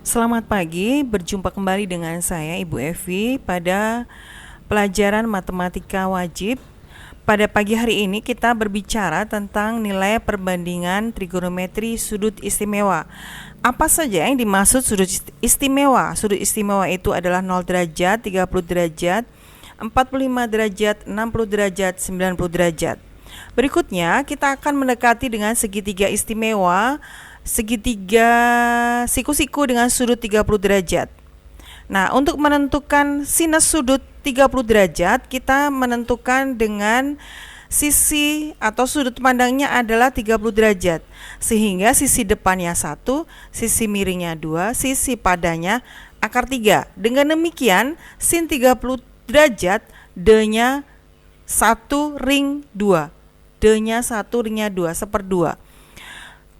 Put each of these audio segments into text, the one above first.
Selamat pagi, berjumpa kembali dengan saya Ibu Evi pada pelajaran matematika wajib. Pada pagi hari ini kita berbicara tentang nilai perbandingan trigonometri sudut istimewa. Apa saja yang dimaksud sudut istimewa? Sudut istimewa itu adalah 0 derajat, 30 derajat, 45 derajat, 60 derajat, 90 derajat. Berikutnya kita akan mendekati dengan segitiga istimewa, segitiga siku-siku dengan sudut 30 derajat. Nah, untuk menentukan sinus sudut 30 derajat, kita menentukan dengan sisi atau sudut pandangnya adalah 30 derajat. Sehingga sisi depannya 1, sisi miringnya 2, sisi padanya akar 3. Dengan demikian, sin 30 derajat, D-nya 1 ring 2. D-nya 1 ringnya 2, 1/2.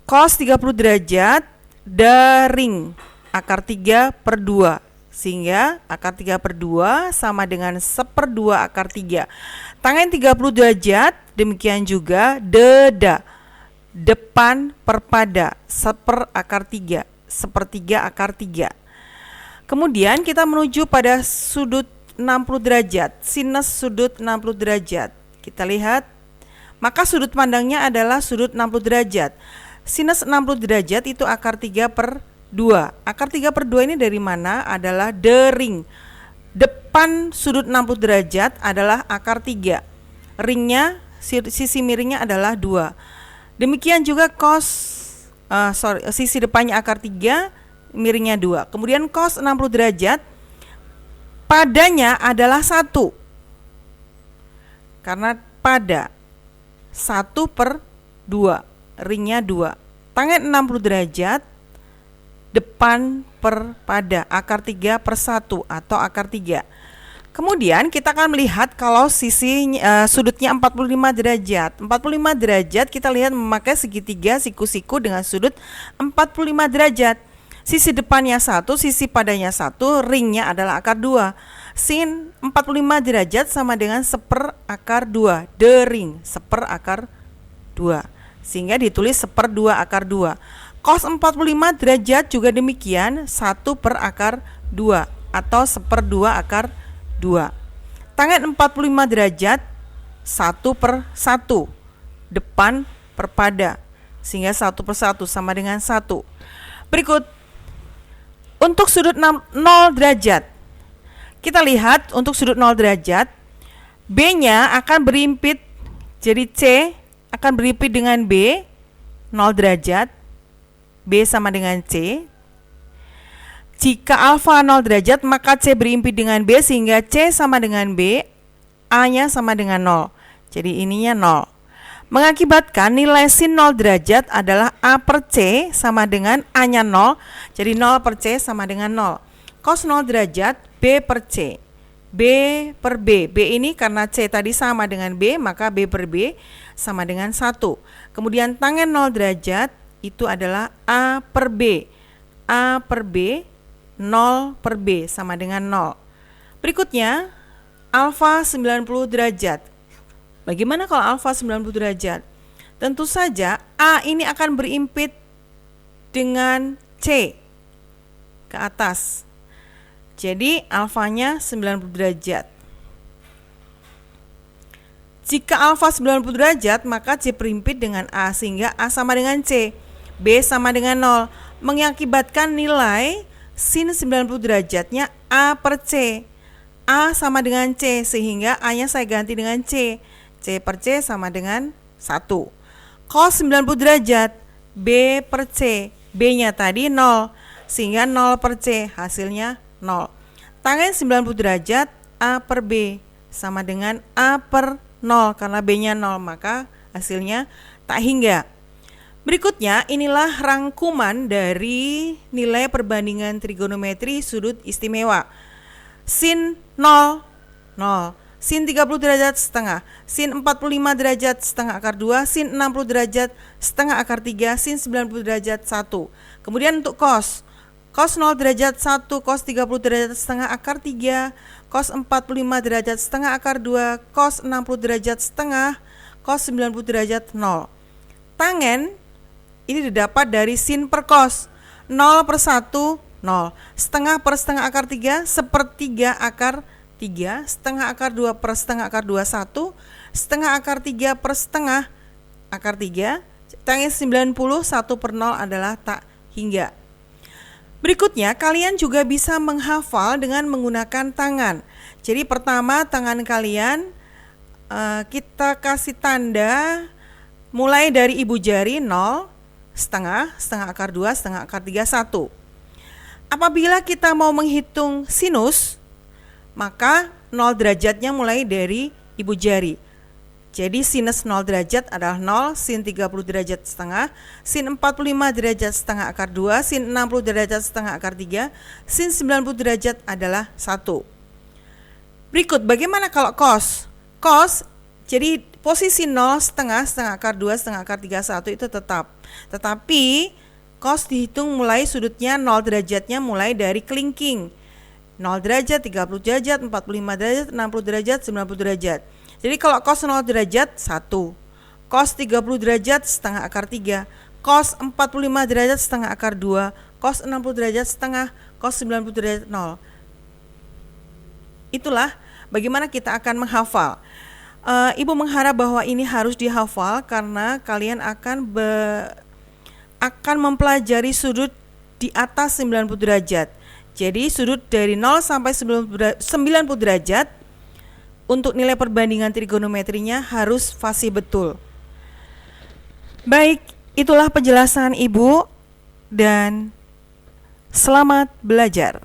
Cos 30 derajat daring akar 3/2, sehingga akar 3/2 sama dengan 1/2 akar 3. Tangen 30 derajat, demikian juga deda depan perpada 1 akar 3, 1/3 akar 3. Kemudian kita menuju pada sudut 60 derajat, sinus sudut 60 derajat. Kita lihat, maka sudut pandangnya adalah sudut 60 derajat. Sinus 60 derajat itu akar 3/2. Akar 3/2 ini dari mana? Adalah ring. Depan sudut 60 derajat adalah akar 3. Ringnya, sisi miringnya adalah 2. Demikian juga sisi depannya akar 3, miringnya 2. Kemudian cos 60 derajat, padanya adalah 1. Karena pada 1/2, ringnya 2. Tangen 60 derajat, depan per pada akar 3/1 atau akar 3. Kemudian kita akan melihat kalau sisi sudutnya 45 derajat. 45 derajat kita lihat memakai segitiga siku-siku dengan sudut 45 derajat. Sisi depannya 1, sisi padanya 1, ringnya adalah akar 2. Sin 45 derajat sama dengan 1 akar 2. De ring 1 akar 2. Sehingga ditulis 1/2 akar 2. Cos 45 derajat juga demikian, 1 per akar 2 atau 1/2 akar 2. Tangen 45 derajat, 1/1, depan per pada, sehingga 1/1 sama dengan 1. Berikut, untuk sudut 0 derajat, kita lihat untuk sudut 0 derajat, B-nya akan berimpit, jadi C akan berimpit dengan B, 0 derajat, B sama dengan C. Jika alfa 0 derajat, maka C berimpit dengan B, sehingga C sama dengan B, A-nya sama dengan 0. Jadi ininya 0. Mengakibatkan nilai sin 0 derajat adalah A per C sama dengan A-nya 0. Jadi 0 per C sama dengan 0. Cos 0 derajat, B per C. B per B. B ini karena C tadi sama dengan B, maka B per B sama dengan 1. Kemudian tangen 0 derajat itu adalah A per B. A per B, 0 per B sama dengan 0. Berikutnya, alfa 90 derajat. Bagaimana kalau alfa 90 derajat? Tentu saja A ini akan berimpit dengan C ke atas. Jadi alfanya 90 derajat. Jika alfa 90 derajat, maka C berimpit dengan A, sehingga A sama dengan C, B sama dengan 0, mengakibatkan nilai sin 90 derajatnya A per C. A sama dengan C, sehingga A-nya saya ganti dengan C. C per C sama dengan 1. Cos 90 derajat, B per C. B-nya tadi 0, sehingga 0 per C, hasilnya 0. Tangen 90 derajat, A per B sama dengan A per 0, karena B-nya 0, maka hasilnya tak hingga. Berikutnya, inilah rangkuman dari nilai perbandingan trigonometri sudut istimewa. Sin 0, 0. Sin 30 derajat setengah. Sin 45 derajat setengah akar 2. Sin 60 derajat setengah akar 3. Sin 90 derajat 1. Kemudian untuk cos. Cos 0 derajat 1, cos 30 derajat setengah akar 3, cos 45 derajat setengah akar 2, cos 60 derajat setengah, cos 90 derajat 0. Tangen ini didapat dari sin per cos. 0/1 0. Setengah per setengah akar 3, sepertiga akar 3, setengah akar 2 per setengah akar 2, 1, setengah akar 3 per setengah akar 3, tangi 90, 1 per 0 adalah tak hingga. Berikutnya, kalian juga bisa menghafal dengan menggunakan tangan. Jadi pertama, tangan kalian kita kasih tanda mulai dari ibu jari 0, setengah, setengah akar 2, setengah akar 3, 1. Apabila kita mau menghitung sinus, maka 0 derajatnya mulai dari ibu jari. Jadi sinus 0 derajat adalah 0, sin 30 derajat setengah, sin 45 derajat setengah akar 2, sin 60 derajat setengah akar 3, sin 90 derajat adalah 1. Berikut, bagaimana kalau cos? Cos, jadi posisi 0, setengah, setengah akar 2, setengah akar 3, 1 itu tetap. Tetapi cos dihitung mulai sudutnya 0 derajatnya mulai dari kelingking. 0 derajat, 30 derajat, 45 derajat, 60 derajat, 90 derajat. Jadi kalau cos 0 derajat 1, cos 30 derajat setengah akar 3, cos 45 derajat setengah akar 2, cos 60 derajat setengah, cos 90 derajat 0. Itulah bagaimana kita akan menghafal. Ibu mengharap bahwa ini harus dihafal karena kalian akan mempelajari sudut di atas 90 derajat. Jadi sudut dari 0 sampai 90 derajat untuk nilai perbandingan trigonometrinya harus fasih betul. Baik, itulah penjelasan Ibu dan selamat belajar.